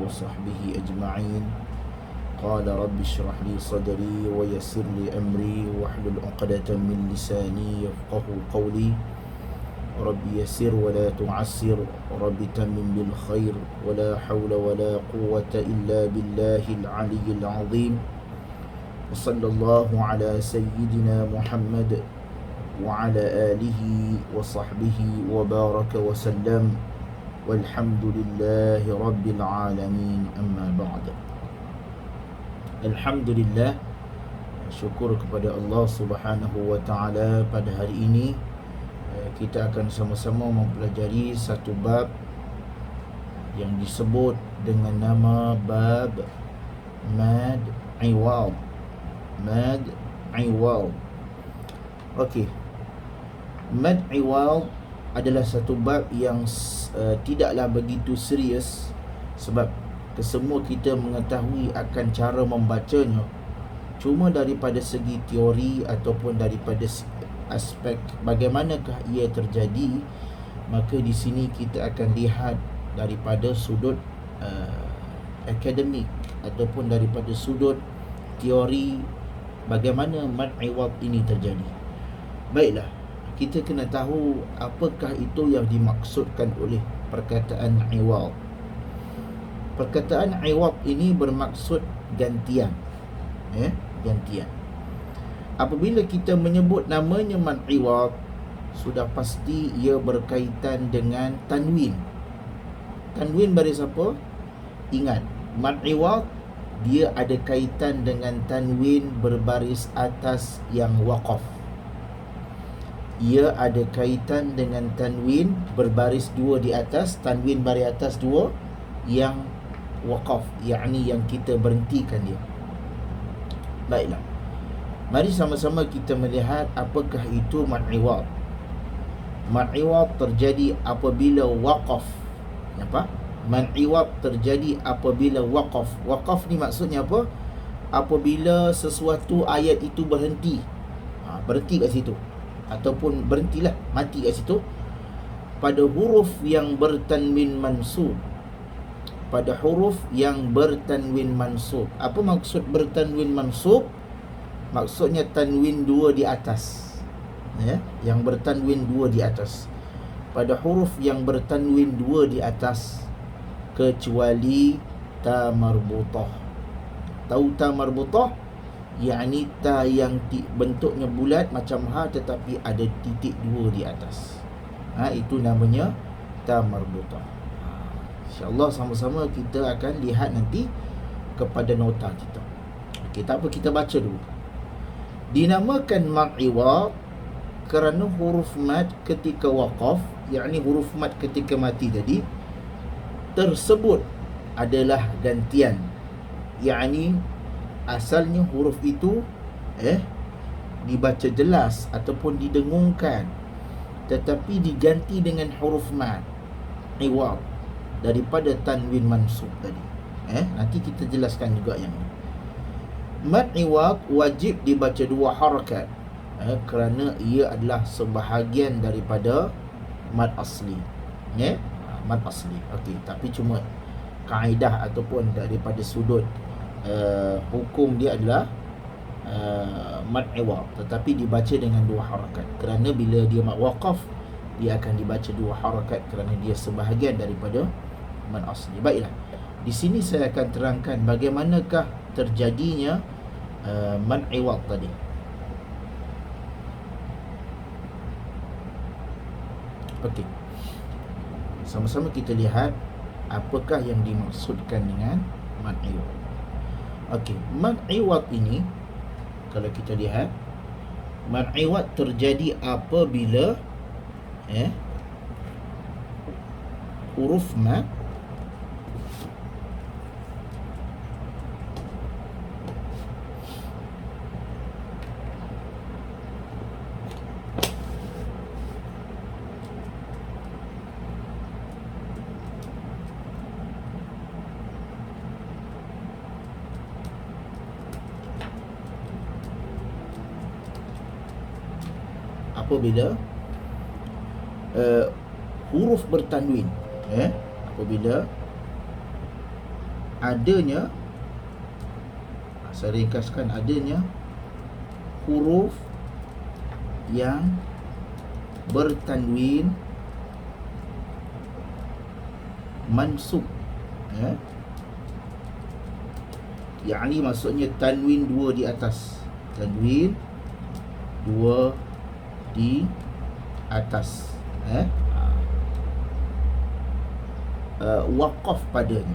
وصحبه أجمعين. قال رب اشرح لي صدري ويسر لي أمري واحلل عقدة من لساني يفقه قولي. رب يسر ولا تعسر، رب تمم بالخير، ولا حول ولا قوة إلا بالله العلي العظيم. وصلى الله على سيدنا محمد وعلى آله وصحبه وبارك وسلم، والحمد لله رب العالمين. أما بعد. Alhamdulillah, syukur kepada Allah Subhanahu wa taala. Pada hari ini kita akan sama-sama mempelajari satu bab yang disebut dengan nama bab Mad Iwad. Mad Iwad. Okey. Mad Iwad adalah satu bab yang tidaklah begitu serius, sebab kesemua kita mengetahui akan cara membacanya. Cuma daripada segi teori ataupun daripada aspek bagaimanakah ia terjadi, maka di sini kita akan lihat daripada sudut akademik ataupun daripada sudut teori bagaimana mad iwad ini terjadi. Baiklah, kita kena tahu apakah itu yang dimaksudkan oleh perkataan iwad. Perkataan iwad ini bermaksud gantian. Gantian. Apabila kita menyebut namanya mad iwad, sudah pasti ia berkaitan dengan tanwin. Tanwin baris apa? Ingat, mad iwad dia ada kaitan dengan tanwin berbaris atas yang waqaf. Ia ada kaitan dengan tanwin berbaris dua di atas, tanwin baris atas dua yang waqaf, yakni yang kita berhentikan dia. Baiklah, mari sama-sama kita melihat apakah itu mad iwad. Mad iwad terjadi apabila waqaf. Apa? Mad iwad terjadi apabila waqaf. Waqaf ni maksudnya apa? Apabila sesuatu ayat itu berhenti. Berhenti kat situ, ataupun berhentilah, mati kat situ, pada huruf yang bertanwin mansub. Pada huruf yang bertanwin mansub. Apa maksud bertanwin mansub? Maksudnya tanwin dua di atas, yang bertanwin dua di atas. Pada huruf yang bertanwin dua di atas, kecuali ta marbutah. Tahu ta marbutah? Yakni ta yang bentuknya bulat macam ha, tetapi ada titik dua di atas. Itu namanya ta marbutah. InsyaAllah sama-sama kita akan lihat nanti kepada nota kita. Okey, tak apa, kita baca dulu. Dinamakan mad iwad kerana huruf mad ketika waqaf, yakni huruf mad ketika mati tadi, tersebut adalah gantian. Yakni asalnya huruf itu dibaca jelas ataupun didengungkan, tetapi diganti dengan huruf mad iwad daripada tanwin mansub tadi. Nanti kita jelaskan juga yang ini. Mad iwad wajib dibaca dua harakat, kerana ia adalah sebahagian daripada mad asli. Mad asli. Okey, tapi cuma kaedah ataupun daripada sudut hukum dia adalah mad iwad, tetapi dibaca dengan dua harakat. Kerana bila dia mad waqaf, dia akan dibaca dua harakat kerana dia sebahagian daripada mad asli. Baiklah, di sini saya akan terangkan bagaimanakah terjadinya mad iwad tadi. Okey, sama-sama kita lihat apakah yang dimaksudkan dengan mad iwad. Okey, mad iwad ini, kalau kita lihat, mad iwad terjadi apabila huruf mad apabila huruf bertanwin, apabila adanya, saya ringkaskan, adanya huruf yang bertanwin mansub, ya. Yakni maksudnya tanwin dua di atas. Tanwin dua di atas, waqaf padanya.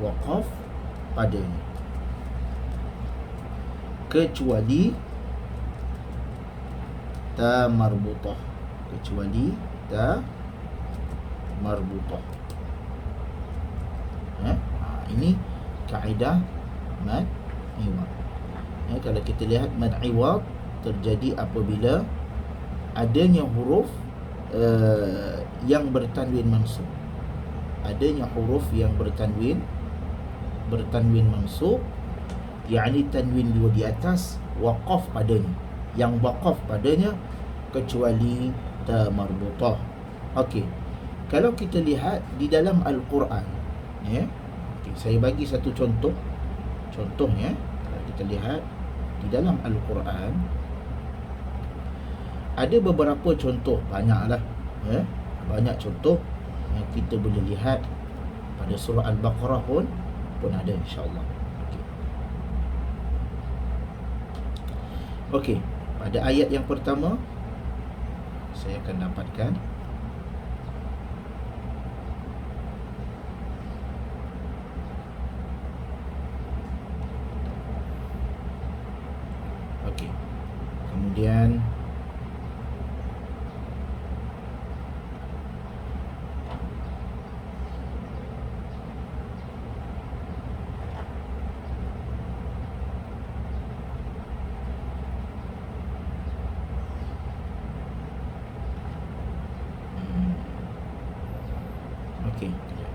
Waqaf padanya. Kecuali ta marbutah. Kecuali ta marbutah. Ini kaedah mad iwad. Kalau kita lihat mad iwad terjadi apabila adanya huruf yang bertanwin mansub. Adanya huruf yang bertanwin mansub, yakni tanwin dua di atas, waqaf padanya. Yang waqaf padanya kecuali ta marbutah. Okey. Kalau kita lihat di dalam Al-Quran, ya. Saya bagi satu contoh. Contohnya, kalau kita lihat di dalam Al-Quran, ada beberapa contoh, banyaklah, ya. Banyak contoh yang kita boleh lihat pada surah Al-Baqarah pun ada, insya-Allah. Okey, pada ayat yang pertama saya akan dapatkan. Okey. Kemudian okey, kejap,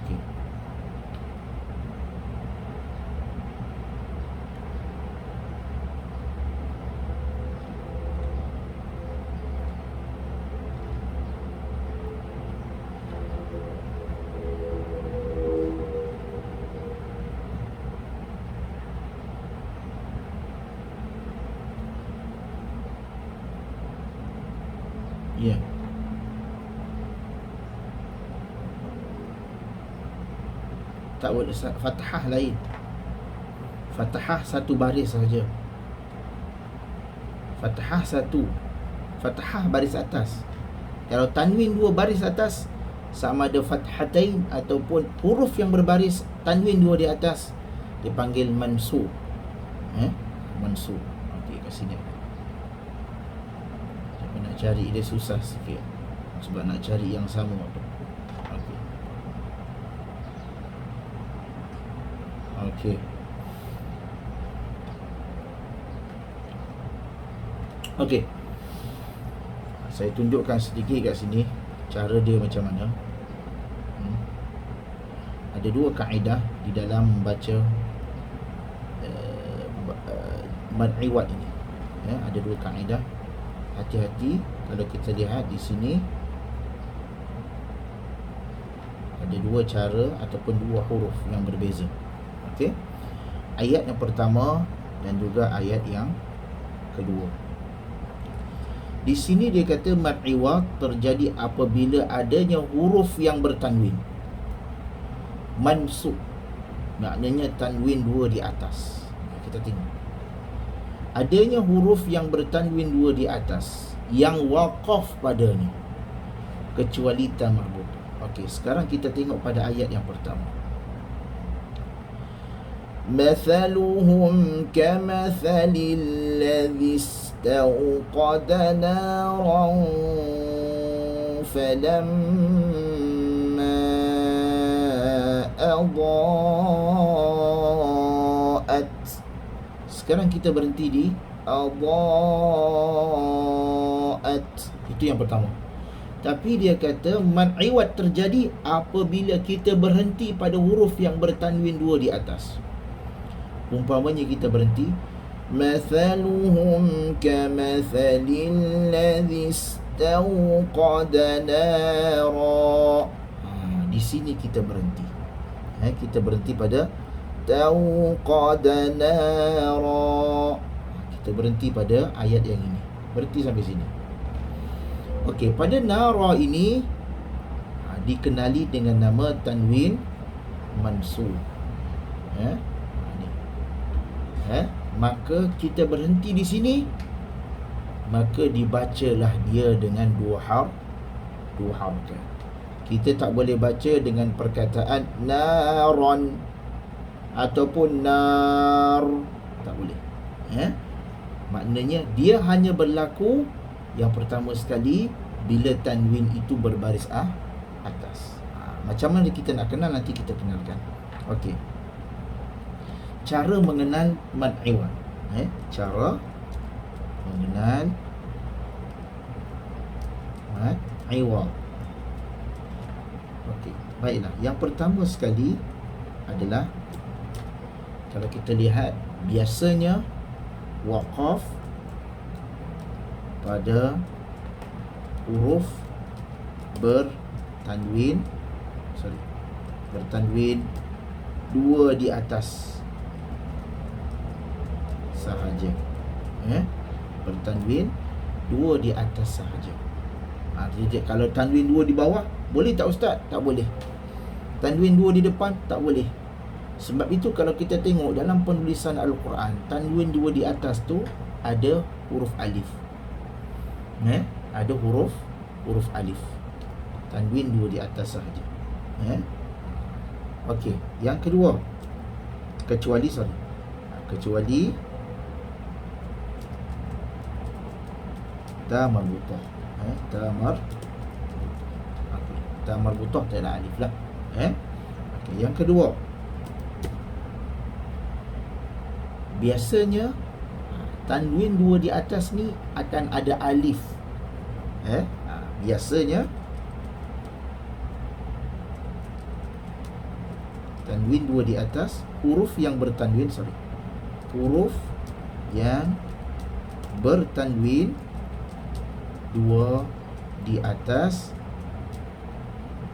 okey. Ya. Tak boleh, fathah lain. Fathah satu baris saja. Fathah satu. Fathah baris atas. Kalau tanwin dua baris atas, sama ada fathatain ataupun huruf yang berbaris tanwin dua di atas, dipanggil mansub. Mansub. Okey, kat sini. Nak cari dia susah sikit, sebab nak cari yang sama tu. Okey. Okey. Okey. Saya tunjukkan sedikit kat sini cara dia macam mana. Ada dua kaedah di dalam membaca mad iwad ini. Ada dua kaedah. Hati-hati kalau kita lihat di sini ada dua cara ataupun dua huruf yang berbeza. Okey. Ayat yang pertama dan juga ayat yang kedua. Di sini dia kata mad iwad terjadi apabila adanya huruf yang bertanwin mansub, maknanya tanwin dua di atas. Kita tengok. Adanya huruf yang bertanwin dua di atas, yang waqaf padanya, kecuali ta marbutah. Okey, sekarang kita tengok pada ayat yang pertama. Mathaluhum kamathalil ladzi istawqada naran falamma adaa'at. Sekarang kita berhenti di adaa'at. Itu yang pertama. Tapi dia kata mad iwad terjadi apabila kita berhenti pada huruf yang bertanwin dua di atas. Umpamanya kita berhenti Mathaluhum kamathalil ladzi istawqada nara. Di sini kita berhenti. Kita berhenti pada tawqada nara. Kita berhenti pada ayat yang ini. Berhenti sampai sini. Okey, pada nara ini dikenali dengan nama tanwin mansub. Maka kita berhenti di sini, maka dibacalah dia dengan dua harakat. Kita tak boleh baca dengan perkataan naron ataupun nar, tak boleh. Maknanya dia hanya berlaku yang pertama sekali bila tanwin itu berbaris atas. Macam mana kita nak kenal, nanti kita kenalkan. Okey. Cara mengenal mad iwad. Cara mengenal mad iwad. Okey, baiklah. Yang pertama sekali adalah, kalau kita lihat, biasanya waqaf pada huruf bertanwin dua di atas sahaja. Bertanwin dua di atas sahaja. Kalau tanwin dua di bawah, boleh tak ustaz? Tak boleh. Tanwin dua di depan, tak boleh. Sebab itu kalau kita tengok dalam penulisan Al-Quran, tanwin dua di atas tu ada huruf alif. Ada huruf alif. Tanwin dua di atas sahaja. Okey, yang kedua, kecuali ta marbutah. Ta marbutah tak ada alif lah. Okey, yang kedua, biasanya tanwin dua di atas ni akan ada alif. Biasanya tanwin dua di atas, huruf yang bertanwin dua di atas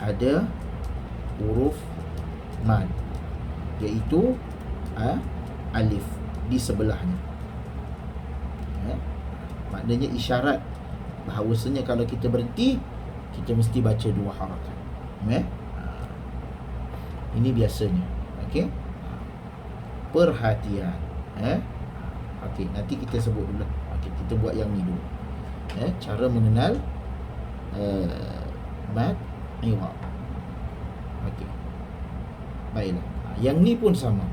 ada huruf mad, iaitu alif di sebelahnya. Maknanya isyarat bahawasanya kalau kita berhenti, kita mesti baca dua harakat. Ini biasanya. Okey, perhatian. Okey, nanti kita sebut dulu. Okey, kita buat yang ni dulu. Cara mengenal mad iwad. Okey, baiklah. Yang ni pun sama.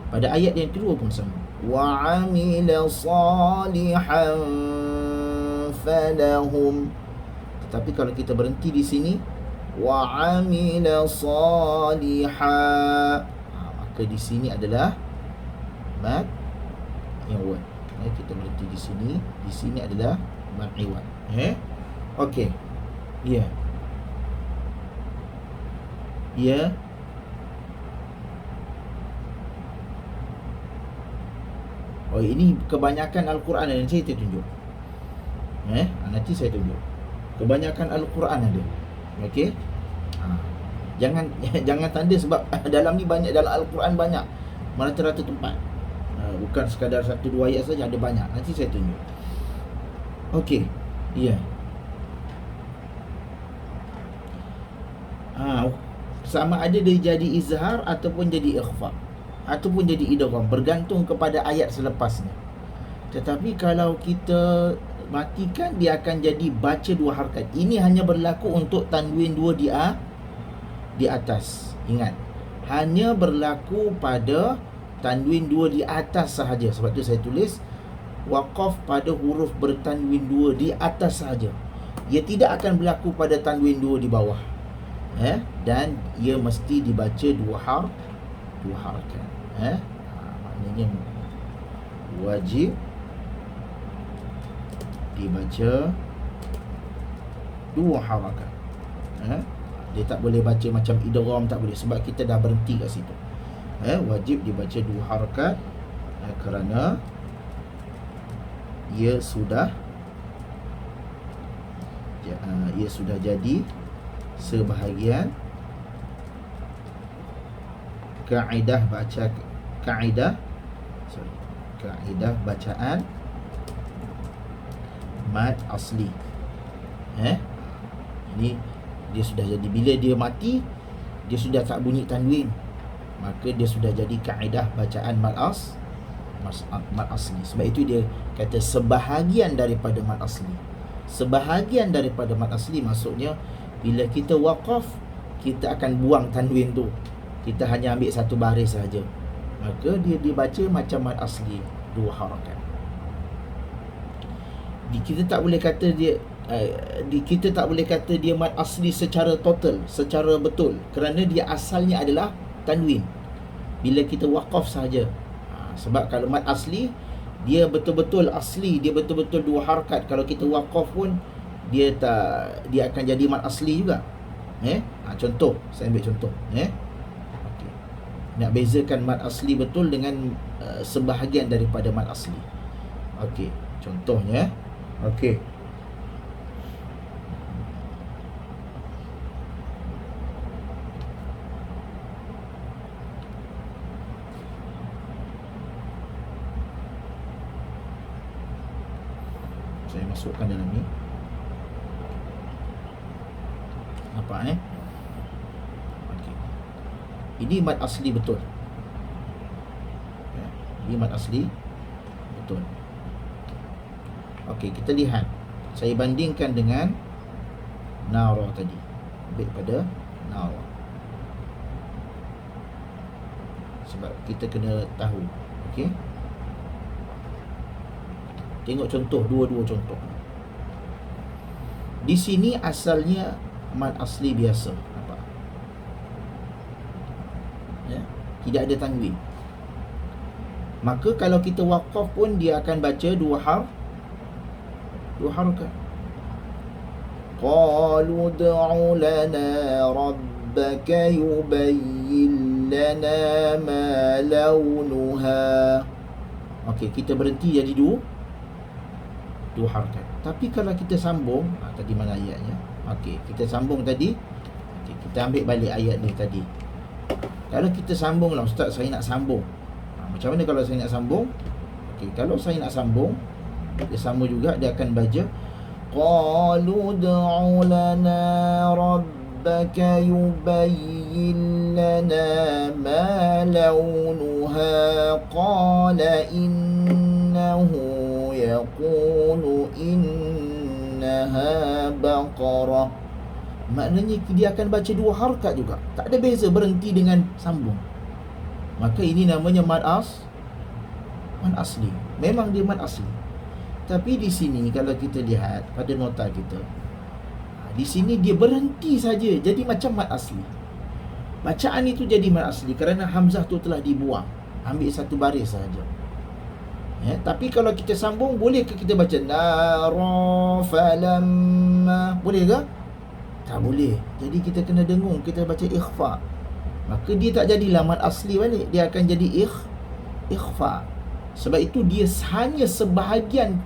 Pada ayat yang kedua pun sama. Wa amila salihan falahum. Tetapi kalau kita berhenti di sini, wa amila salihah, maka di sini adalah mad iwad. Kita berhenti di sini adalah mad iwad. Okey. Ya. Oh, ini kebanyakan Al-Quran yang saya tunjuk. Nanti saya tunjuk. Kebanyakan Al-Quran ada. Okey. Jangan tanda sebab dalam ni banyak, dalam Al-Quran banyak. Merata-rata tempat. Bukan sekadar satu dua ayat saja, ada banyak. Nanti saya tunjuk. Okey. Ya. Sama ada dia jadi izhar ataupun jadi ikhfa, ataupun jadi idgham, bergantung kepada ayat selepasnya. Tetapi kalau kita matikan, dia akan jadi baca dua harakat. Ini hanya berlaku untuk tanwin dua di atas. Ingat, hanya berlaku pada tanwin dua di atas sahaja. Sebab tu saya tulis waqaf pada huruf bertanwin dua di atas sahaja. Ia tidak akan berlaku pada tanwin dua di bawah. Dan ia mesti dibaca dua harakat. Maknanya wajib dibaca dua harakat. Dia tak boleh baca macam idgham, tak boleh, sebab kita dah berhenti kat situ. Wajib dibaca dua harakat Kerana ia sudah jadi sebahagian kaedah bacaan mad asli. Ini dia sudah jadi, bila dia mati dia sudah tak bunyi tanwin, maka dia sudah jadi kaedah bacaan mad asli. Sebab itu dia kata sebahagian daripada mad asli. Sebahagian daripada mad asli maksudnya bila kita waqaf, kita akan buang tanwin tu, kita hanya ambil satu baris saja, maka dia dibaca macam mad asli, 2 harakat. Kita tak boleh kata dia mad asli secara total, secara betul, kerana dia asalnya adalah tanwin bila kita waqaf saja. Sebab kalau mad asli dia betul-betul asli, dia betul-betul 2 harakat, kalau kita waqaf pun dia akan jadi mad asli juga. Contoh, saya ambil contoh. Okey. Nak bezakan mad asli betul dengan sebahagian daripada mad asli. Okey, contohnya. Okey. Saya masukkan dalam ni. Nampak Okey. Ini mad asli betul. Ini mad asli betul. Okey, kita lihat. Saya bandingkan dengan nara tadi. Ambil pada nara. Sebab kita kena tahu. Okey. Tengok contoh, dua-dua contoh. Di sini asalnya mad asli biasa. Nampak? Tidak ada tanwin. Maka kalau kita waqaf pun dia akan baca 2 harakat. Qalu ud'u lana rabbaka yubayyin lana ma launuha. Okey, kita berhenti jadi 2 harakat. Tapi kalau kita sambung, tadi mana ayatnya? Okey, kita sambung tadi. Okey, kita ambil balik ayat ni tadi. Kalau kita sambung lah, ustaz, saya nak sambung. Macam mana kalau saya nak sambung? Okey, kalau saya nak sambung, dia sama juga, dia akan baca qalu ud'u lana rabbaka yubayyin lana ma launuha qala innahu yaqulu innaha baqarah. Maknanya dia akan baca 2 harakat juga, tak ada beza berhenti dengan sambung. Maka ini namanya mad asli. Memang dia mad asli. Tapi di sini kalau kita lihat pada nota kita, di sini dia berhenti saja, jadi macam mad asli. Bacaan itu jadi mad asli kerana hamzah tu telah dibuang, ambil satu baris saja. Tapi kalau kita sambung, boleh ke kita baca nara falamma? Boleh ke? Tak boleh. Jadi kita kena dengung, kita baca ikhfa. Maka dia tak jadilah mad asli balik, dia akan jadi ikhfa. Sebab itu dia hanya sebahagian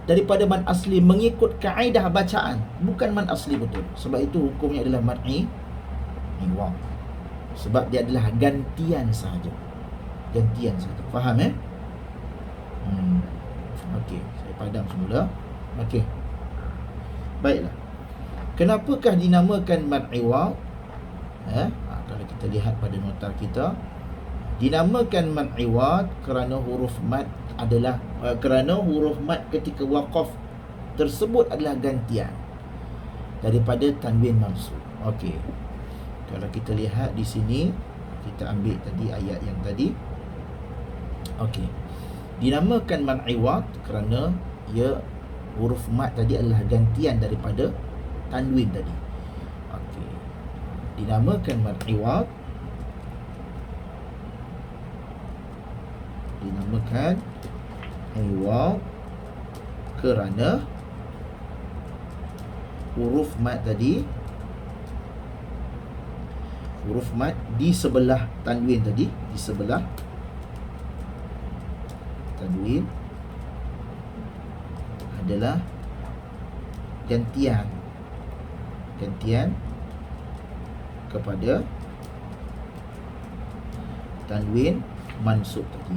daripada mad asli mengikut kaedah bacaan, bukan mad asli betul. Sebab itu hukumnya adalah mad iwad. Sebab dia adalah gantian sahaja. Faham Okey, saya padam semula. Okey. Baiklah. Kenapakah dinamakan mad iwad? Kalau kita lihat pada nota kita, dinamakan mad iwad kerana huruf mad adalah kerana huruf mad ketika waqaf tersebut adalah gantian daripada tanwin mansub. Okey. Kalau kita lihat di sini, kita ambil tadi ayat yang tadi. Okey. Dinamakan mad iwad kerana huruf mad tadi adalah gantian daripada tanwin tadi. Okey. Dinamakan mad iwad kerana huruf mad tadi, huruf mad di sebelah tanwin tadi, di sebelah tanwin adalah gantian kepada tanwin mansub tadi.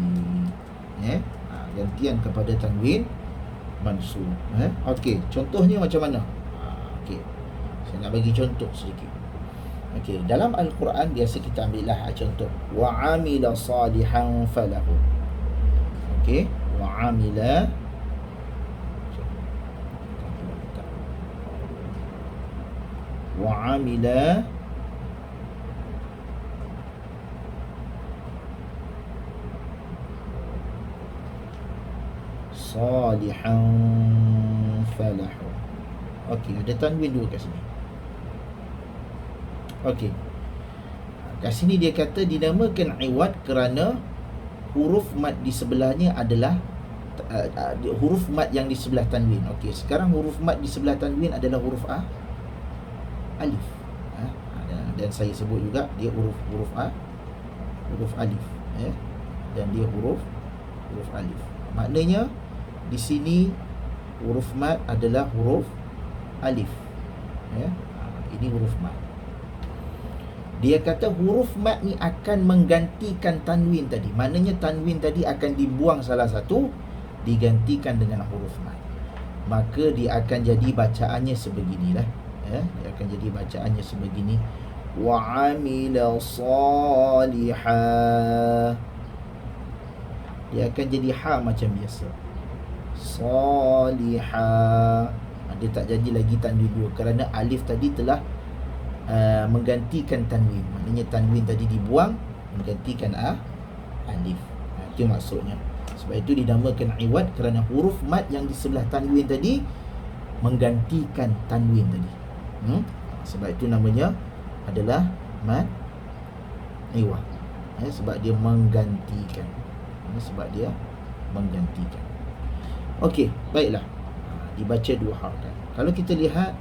Gantian kepada tanwin mansub. Okey, contohnya macam mana? Okey, saya nak bagi contoh sedikit. Okey, dalam Al-Quran biasa kita ambillah contoh wa amila salihan falahu. Okey, wa amila salihan falahu. Okey, ada tanwin dua kat sini. Okey, kat sini dia kata dinamakan iwad kerana huruf mad di sebelahnya adalah huruf mad yang di sebelah tanwin. Okey, sekarang huruf mad di sebelah tanwin adalah huruf alif. Dan saya sebut juga dia huruf alif, dan dia huruf alif. Maknanya di sini huruf mad adalah huruf alif. Ini huruf mad. Dia kata huruf mad ni akan menggantikan tanwin tadi. Maknanya tanwin tadi akan dibuang salah satu, digantikan dengan huruf mad. Maka dia akan jadi bacaannya sebeginilah. Dia akan jadi bacaannya sebegini. Wa amila salihah. Dia akan jadi ha macam biasa. Salihah. Dia tak jadi lagi tanwin dua kerana alif tadi telah menggantikan tanwin. Maknanya tanwin tadi dibuang, menggantikan alif. Itu maksudnya. Sebab itu dinamakan iwad kerana huruf mad yang di sebelah tanwin tadi menggantikan tanwin tadi. Sebab itu namanya adalah mad iwad. Sebab dia menggantikan. Okey, baiklah. Dibaca dua harakat. Kalau kita lihat,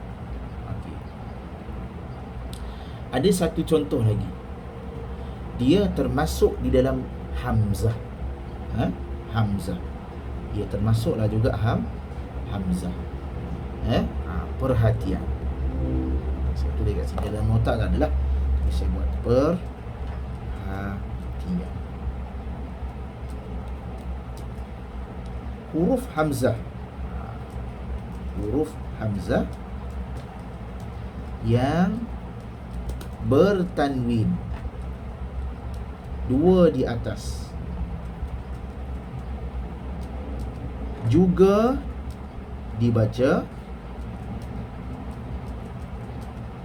ada satu contoh lagi. Dia termasuk di dalam hamzah. Hamzah. Dia termasuklah juga hamzah. Perhatian. Saya tulis kat sini dalam nota kan adalah saya buat perhatian. Huruf hamzah. Huruf hamzah yang bertanwin dua di atas juga dibaca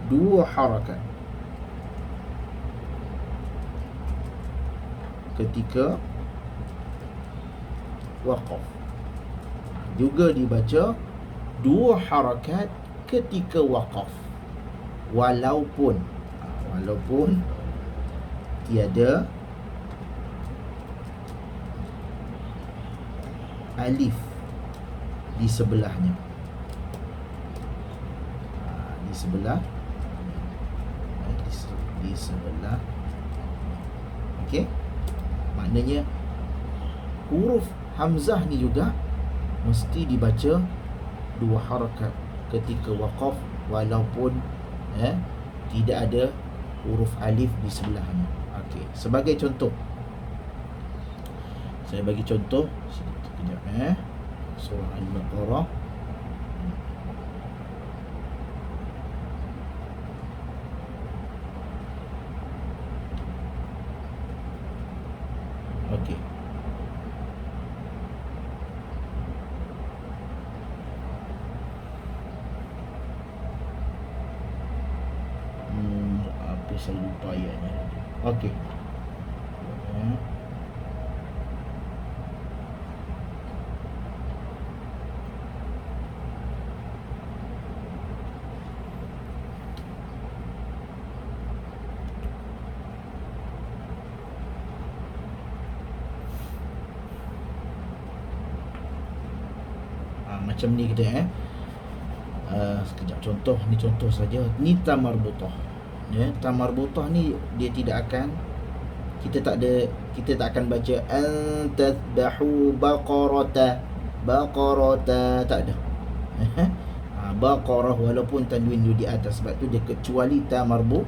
dua harakat ketika waqaf. Juga dibaca dua harakat ketika waqaf, walaupun tiada alif di sebelahnya. Di sebelah. Okey. Maknanya huruf hamzah ni juga mesti dibaca dua harakat ketika waqaf walaupun tidak ada huruf alif di sebelahnya. Okey, sebagai contoh saya bagi contoh sekejap. Surah Al-Baqarah. Okey. Apa saya lupa ayatnya. Okey. Macam ni kita sekejap, contoh ni, contoh saja. Ni tamarbutah. Ta marbutah ni dia tidak akan Kita tak akan baca antadbahu baqarata, tak ada. Baqarah walaupun tanwin di atas, sebab tu dia kecuali ta marbutah.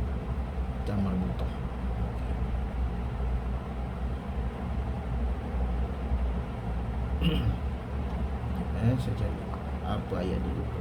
Saya cari apa ayat dia lupa.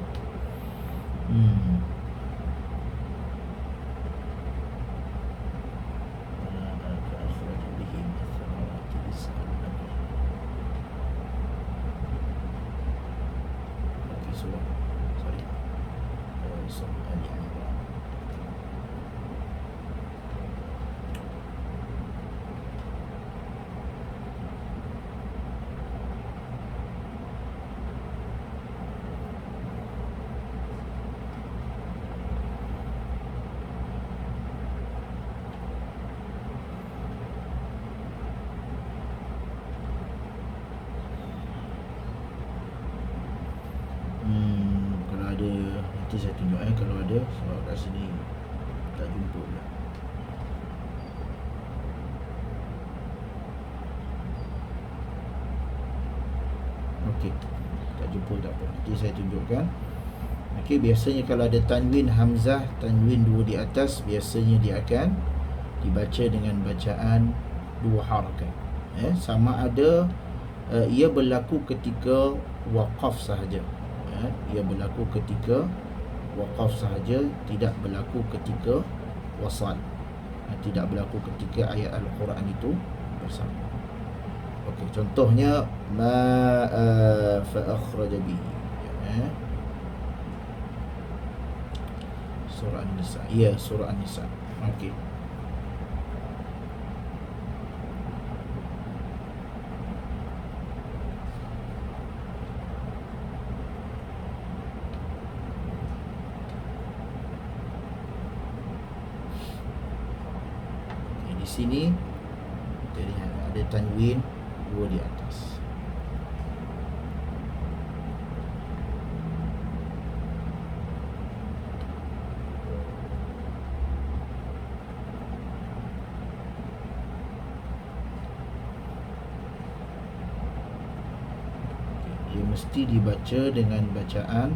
Kalau ada nanti saya tunjuk kalau ada, sebab kat sini tak jumpa pula. Okey, tak jumpa tak apa, nanti saya tunjukkan. Okey, biasanya kalau ada tanwin hamzah, tanwin dua di atas, biasanya dia akan dibaca dengan bacaan dua harakat. Sama ada ia berlaku ketika waqaf sahaja. Ia berlaku ketika waqaf sahaja, tidak berlaku ketika wasal. Tidak berlaku ketika ayat Al-Quran itu bersama. Okey, contohnya ma fa akhraja bihi. Surah An-Nisa. Ya, surah An-Nisa. Okey. Di sini kita lihat ada tanwin dua di atas. Dia mesti dibaca dengan bacaan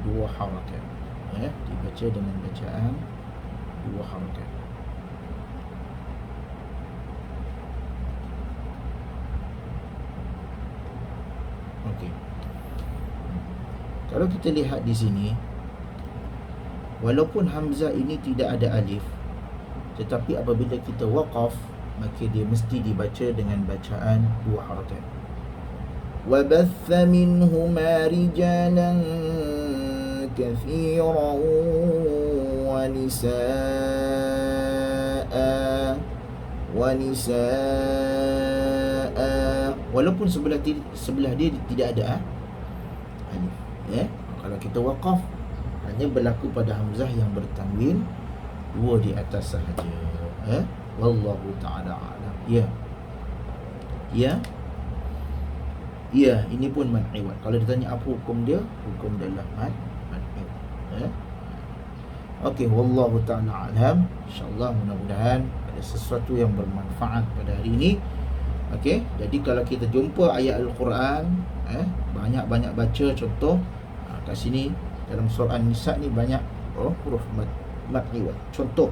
dua harakat. Dibaca dengan bacaan dua harakat. Okey. Kalau kita lihat di sini, walaupun hamzah ini tidak ada alif, tetapi apabila kita waqaf, maka dia mesti dibaca dengan bacaan dua harakat. Wa batha minhuma rijalan kathiran wa nisaa walaupun sebelah dia tidak ada alif. Kalau kita waqaf, hanya berlaku pada hamzah yang bertanwin dua di atas sahaja. Wallahu ta'ala a'lam. Ya, ini pun mad iwad. Kalau ditanya apa hukum dia, hukum dia adalah mad iwad. Okey, wallahu ta'ala a'lam. InsyaAllah, mudah-mudahan ada sesuatu yang bermanfaat pada hari ini. Okey, jadi kalau kita jumpa ayat Al-Quran, banyak-banyak baca. Contoh kat sini dalam surah An-Nisa ni banyak huruf mad iwad. Contoh,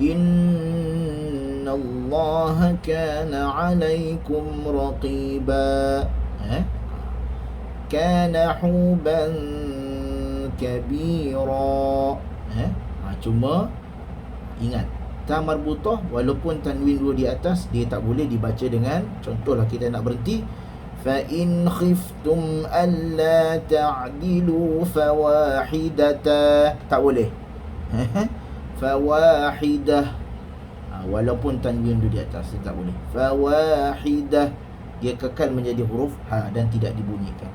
innallaha kana 'alaikum raqiba. Kana huban kabira. Cuma ingat, ta marbutah walaupun tanwin dua di atas, dia tak boleh dibaca dengan, contohlah kita nak berhenti, fa in khiftum alla ta'dilu fawahidata, tak boleh. Fawahidah, walaupun tanwin dua di atas, dia tak boleh. Fawahidah, dia kekal menjadi huruf ha dan tidak dibunyikan.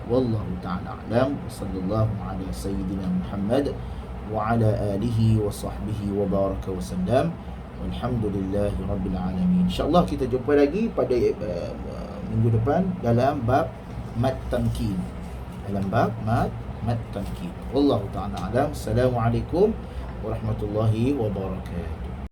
Wallahu ta'ala a'lam. Sallallahu ala sayyidina Muhammad wa ala alihi wa sahbihi wa baraka wa sallam. Walhamdulillahi rabbil alamin. InsyaAllah kita jumpa lagi pada minggu depan dalam bab mad tamkin. Wallahu ta'ala a'lam. Assalamualaikum warahmatullahi wabarakatuh.